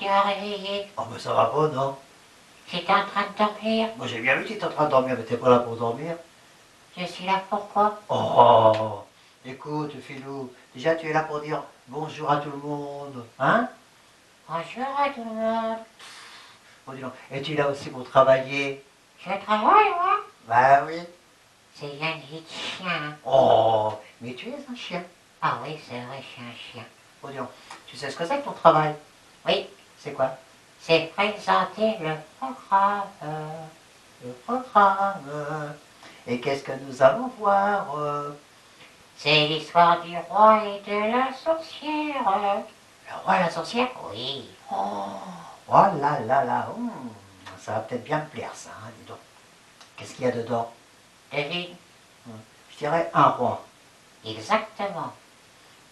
tu as réveillé. Oh, mais ça va pas, non? J'étais en train de dormir. Moi, j'ai bien vu que tu étais en train de dormir, mais t'es pas là pour dormir. Je suis là pourquoi? Oh, écoute, Philou, déjà, tu es là pour dire bonjour à tout le monde, hein? Bonjour à tout le monde. Bon, dis donc, es-tu là aussi pour travailler? Je travaille, moi. Bah oui. C'est bien dit de chien. Oh, mais tu es un chien. Ah oui, c'est vrai, je suis un chien. Bon, dis donc, tu sais ce que c'est que ton travail? Oui, C'est quoi? c'est présenter le programme. Le programme. Et qu'est-ce que nous allons voir? C'est l'histoire du roi et de la sorcière. Le roi et la sorcière? Oui. Oh, oh là là là, ça va peut-être bien me plaire ça, hein, dis donc. Qu'est-ce qu'il y a dedans? Devine. Je dirais un roi. Exactement.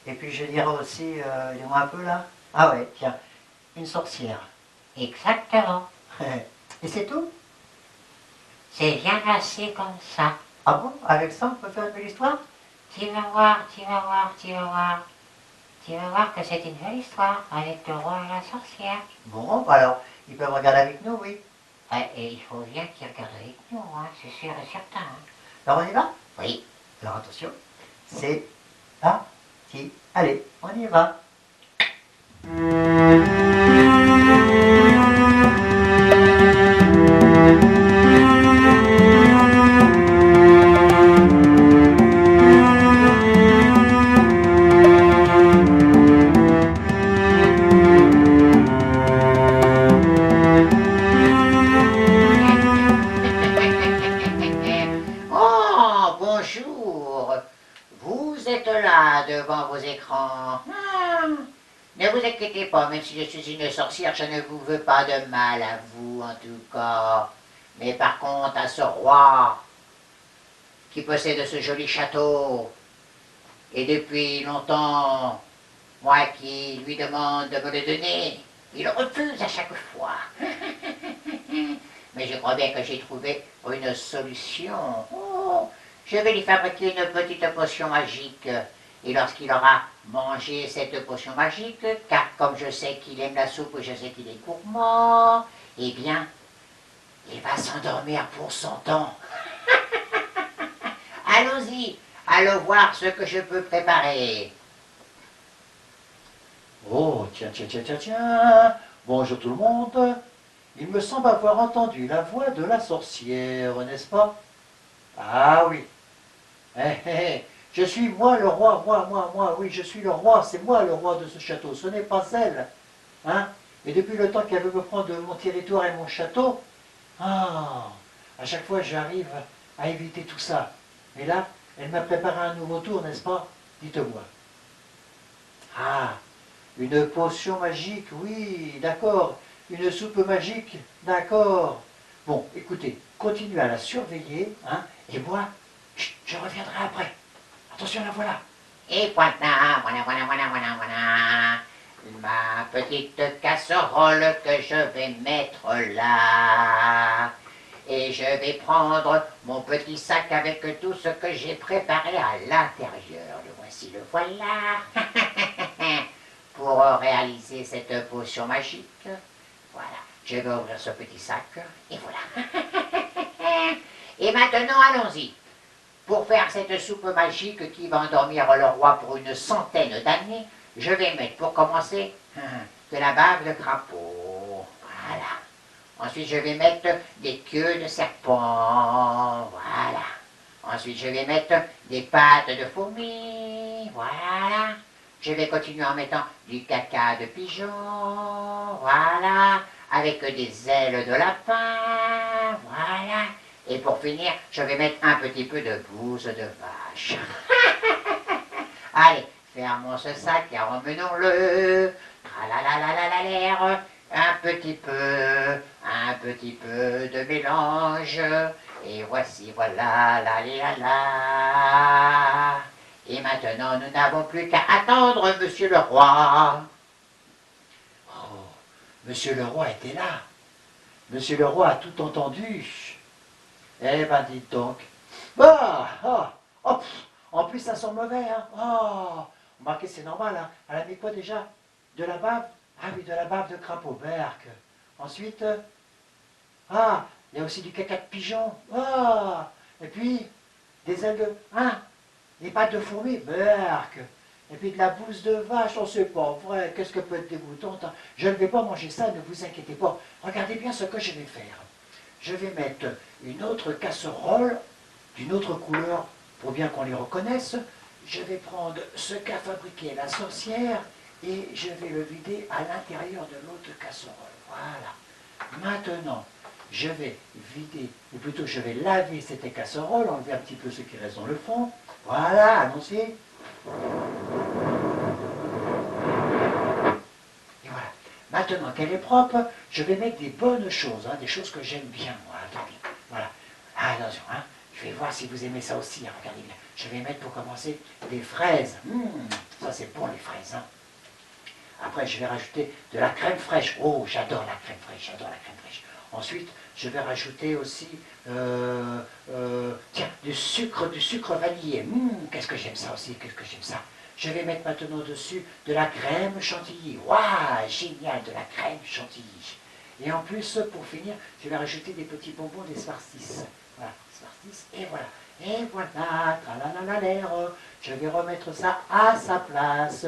Et puis je dirais aussi, dis-moi un peu là. Ah ouais, tiens, une sorcière. Exactement. Et c'est tout? C'est bien placé comme ça. Ah bon? Avec ça, on peut faire une belle histoire? Tu vas voir, tu vas voir, tu vas voir. Tu vas voir que c'est une belle histoire avec le roi et la sorcière. Bon, bah alors, ils peuvent regarder avec nous, oui. Ouais, et il faut bien qu'ils regardent avec nous, hein, c'est sûr et certain. Hein. Alors on y va? Oui. Alors attention, c'est parti. Allez, on y va. Oh, bonjour. Vous êtes là devant vos écrans. Ne vous inquiétez pas, même si je suis une sorcière, je ne vous veux pas de mal à vous en tout cas. Mais par contre, à ce roi qui possède ce joli château, et depuis longtemps, moi qui lui demande de me le donner, il refuse à chaque fois. Mais je crois bien que j'ai trouvé une solution. Oh, je vais lui fabriquer une petite potion magique. Et lorsqu'il aura mangé cette potion magique, car comme je sais qu'il aime la soupe et je sais qu'il est gourmand, eh bien, il va s'endormir pour son temps. Allons-y, allons voir ce que je peux préparer. Oh, tiens, tiens, tiens, tiens, tiens. Bonjour tout le monde. Il me semble avoir entendu la voix de la sorcière, n'est-ce pas? Ah oui. Je suis moi le roi, moi, oui, je suis le roi, c'est moi le roi de ce château, ce n'est pas elle. Hein? Et depuis le temps qu'elle veut me prendre de mon territoire et mon château, à chaque fois j'arrive à éviter tout ça. Mais là, elle m'a préparé un nouveau tour, n'est-ce pas? Dites-moi. Ah, une potion magique, oui, d'accord. Une soupe magique, d'accord. Bon, écoutez, continuez à la surveiller, hein, et moi, je reviendrai après. Attention, la voilà. Et voilà, voilà. Ma petite casserole que je vais mettre là. Et je vais prendre mon petit sac avec tout ce que j'ai préparé à l'intérieur. Le voici, le voilà. Pour réaliser cette potion magique. Voilà, je vais ouvrir ce petit sac. Et voilà. Et maintenant, allons-y. Pour faire cette soupe magique qui va endormir le roi pour une centaine d'années, je vais mettre pour commencer de la bave de crapaud. Voilà. Ensuite, je vais mettre des queues de serpent. Voilà. Ensuite, je vais mettre des pattes de fourmi. Voilà. Je vais continuer en mettant du caca de pigeon. Voilà. Avec des ailes de lapin. Voilà. Et pour finir, je vais mettre un petit peu de bouse de vache. Allez, fermons ce sac et emmenons-le. Tralalalalalalère. Un petit peu de mélange. Et voici, voilà, la la. Et maintenant, nous n'avons plus qu'à attendre Monsieur le Roi. Oh, Monsieur le Roi était là. Monsieur le Roi a tout entendu. Eh ben, dites donc. En plus, ça sent mauvais, hein. Oh, remarquez, c'est normal, hein. Elle a mis quoi déjà? De la bave? Ah oui, de la bave de crapaud, berk. Ensuite, il y a aussi du caca de pigeon. Ah, et puis, des ailes de... des pattes de fourmi, berk. Et puis de la bouse de vache, oh c'est pas vrai, qu'est-ce que peut être dégoûtant, hein. Je ne vais pas manger ça, ne vous inquiétez pas. Regardez bien ce que je vais faire. Je vais mettre une autre casserole d'une autre couleur pour bien qu'on les reconnaisse. Je vais prendre ce qu'a fabriqué la sorcière et je vais le vider à l'intérieur de l'autre casserole. Voilà. Maintenant, je vais vider, ou plutôt je vais laver cette casserole, enlever un petit peu ce qui reste dans le fond. Voilà, allons-y. Et voilà. Maintenant qu'elle est propre, je vais mettre des bonnes choses, des choses que j'aime bien, moi. Attendez. Voilà. Attention, je vais voir si vous aimez ça aussi, regardez bien. Je vais mettre pour commencer des fraises. Ça c'est bon les fraises. Après je vais rajouter de la crème fraîche. Oh, j'adore la crème fraîche, j'adore la crème fraîche. Ensuite, je vais rajouter aussi du sucre vanillé. Qu'est-ce que j'aime ça aussi, qu'est-ce que j'aime ça. Je vais mettre maintenant dessus de la crème chantilly. Waouh, génial, de la crème chantilly. Et en plus, pour finir, je vais rajouter des petits bonbons des Smarties. Voilà, Smarties, et voilà. Et voilà, tralalalère, je vais remettre ça à sa place.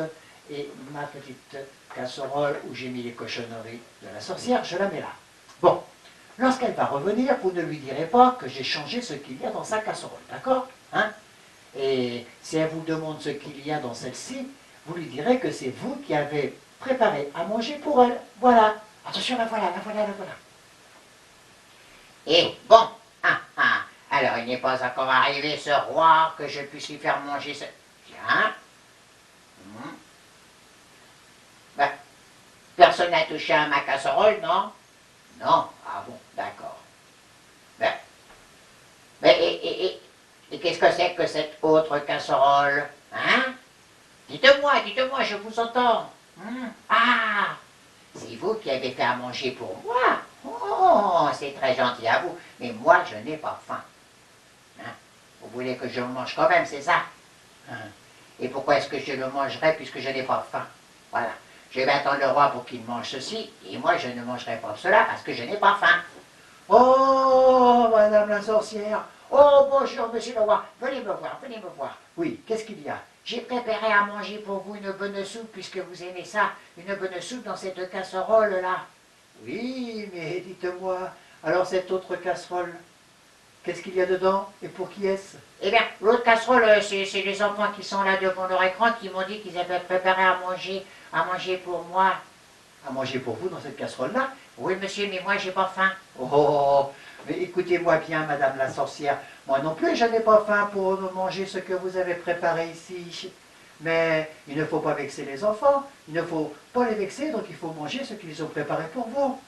Et ma petite casserole où j'ai mis les cochonneries de la sorcière, je la mets là. Bon, lorsqu'elle va revenir, vous ne lui direz pas que j'ai changé ce qu'il y a dans sa casserole, d'accord, Et si elle vous demande ce qu'il y a dans celle-ci, vous lui direz que c'est vous qui avez préparé à manger pour elle. Voilà. Attention, la voilà, la voilà, la voilà. Et bon, alors il n'est pas encore arrivé ce roi que je puisse lui faire manger ce... Tiens. Ben, personne n'a touché à ma casserole, non? Non? Ah bon, d'accord. Ben, et qu'est-ce que c'est que cette autre casserole? Dites-moi, je vous entends. Ah, c'est vous qui avez fait à manger pour moi? Oh, c'est très gentil à vous, mais moi je n'ai pas faim. Vous voulez que je le mange quand même, c'est ça? Et pourquoi est-ce que je le mangerai puisque je n'ai pas faim? Voilà. Je vais attendre le roi pour qu'il mange ceci, et moi je ne mangerai pas cela parce que je n'ai pas faim. Oh, madame la sorcière. Oh, bonjour, monsieur le roi. Venez me voir, venez me voir. Oui, qu'est-ce qu'il y a? J'ai préparé à manger pour vous une bonne soupe, puisque vous aimez ça, une bonne soupe dans cette casserole-là. Oui, mais dites-moi, alors cette autre casserole, qu'est-ce qu'il y a dedans et pour qui est-ce? Eh bien, l'autre casserole, c'est les enfants qui sont là devant leur écran qui m'ont dit qu'ils avaient préparé à manger pour moi. À manger pour vous dans cette casserole-là? Oui, monsieur, mais moi, j'ai pas faim. Oh, mais écoutez-moi bien, madame la sorcière. Moi non plus, je n'ai pas faim pour manger ce que vous avez préparé ici. Mais il ne faut pas vexer les enfants. Il ne faut pas les vexer, donc il faut manger ce qu'ils ont préparé pour vous.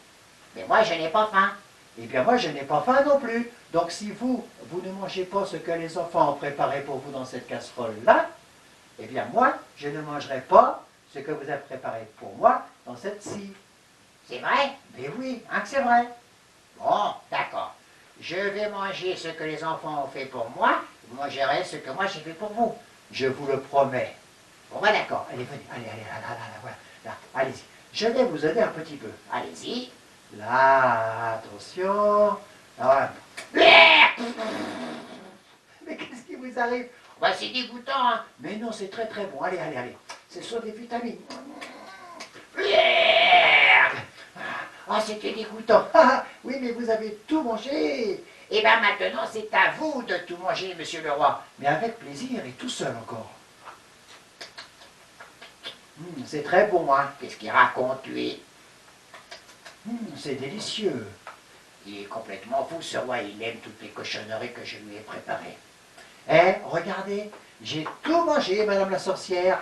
Mais moi, je n'ai pas faim. Eh bien, moi, je n'ai pas faim non plus. Donc, si vous ne mangez pas ce que les enfants ont préparé pour vous dans cette casserole-là, eh bien, moi, je ne mangerai pas ce que vous avez préparé pour moi dans cette-ci. C'est vrai? Mais oui, que c'est vrai. Bon, d'accord. Je vais manger ce que les enfants ont fait pour moi, vous mangerez ce que moi j'ai fait pour vous. Je vous le promets. Bon, ben d'accord. Allez, venez, allez, là, voilà. Là, allez-y. Je vais vous aider un petit peu. Allez-y. Là, attention. Voilà. Mais qu'est-ce qui vous arrive? ben, c'est dégoûtant, Mais non, c'est très très bon. Allez. Ce sont des vitamines. C'était dégoûtant. Oui, mais vous avez tout mangé. Et bien maintenant, c'est à vous de tout manger, monsieur le roi. Mais avec plaisir et tout seul encore. C'est très bon, Qu'est-ce qu'il raconte, lui? C'est délicieux. Il est complètement fou, ce roi. Il aime toutes les cochonneries que je lui ai préparées. Regardez, j'ai tout mangé, madame la sorcière.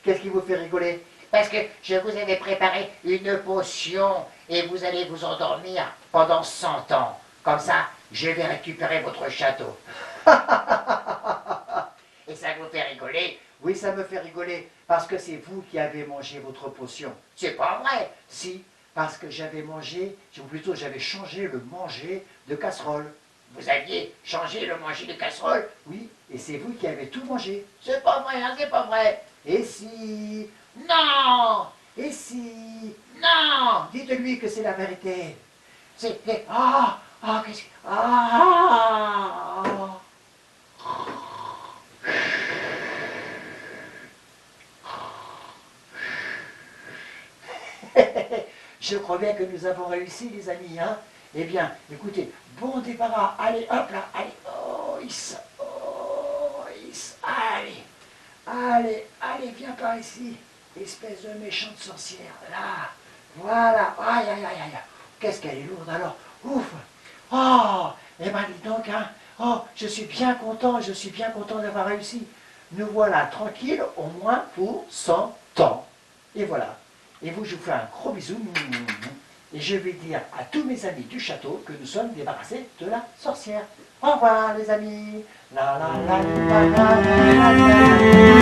Qu'est-ce qui vous fait rigoler? Parce que je vous avais préparé une potion et vous allez vous endormir pendant 100 ans. Comme ça, je vais récupérer votre château. Et ça vous fait rigoler? Oui, ça me fait rigoler, parce que c'est vous qui avez mangé votre potion. C'est pas vrai. Si, parce que j'avais mangé, ou plutôt j'avais changé le manger de casserole. Vous aviez changé le manger de casserole? Oui, et c'est vous qui avez tout mangé. C'est pas vrai, hein, c'est pas vrai. Et si... Non, Et si... non. Dites-lui que c'est la vérité. C'était... qu'est-ce que... Je crois bien que nous avons réussi, les amis, hein. Eh bien, écoutez, bon débarras. Allez, hop là, allez. Oh, allez. Allez, viens par ici. Espèce de méchante sorcière. Là. Voilà. Aïe, aïe, aïe, aïe. Qu'est-ce qu'elle est lourde alors. Ouf. Oh, eh ben dis donc, hein. Oh, je suis bien content d'avoir réussi. Nous voilà tranquilles, au moins pour 100 ans. Et voilà. Et vous, je vous fais un gros bisou. Et je vais dire à tous mes amis du château que nous sommes débarrassés de la sorcière. Au revoir, les amis. La la la la la la la la.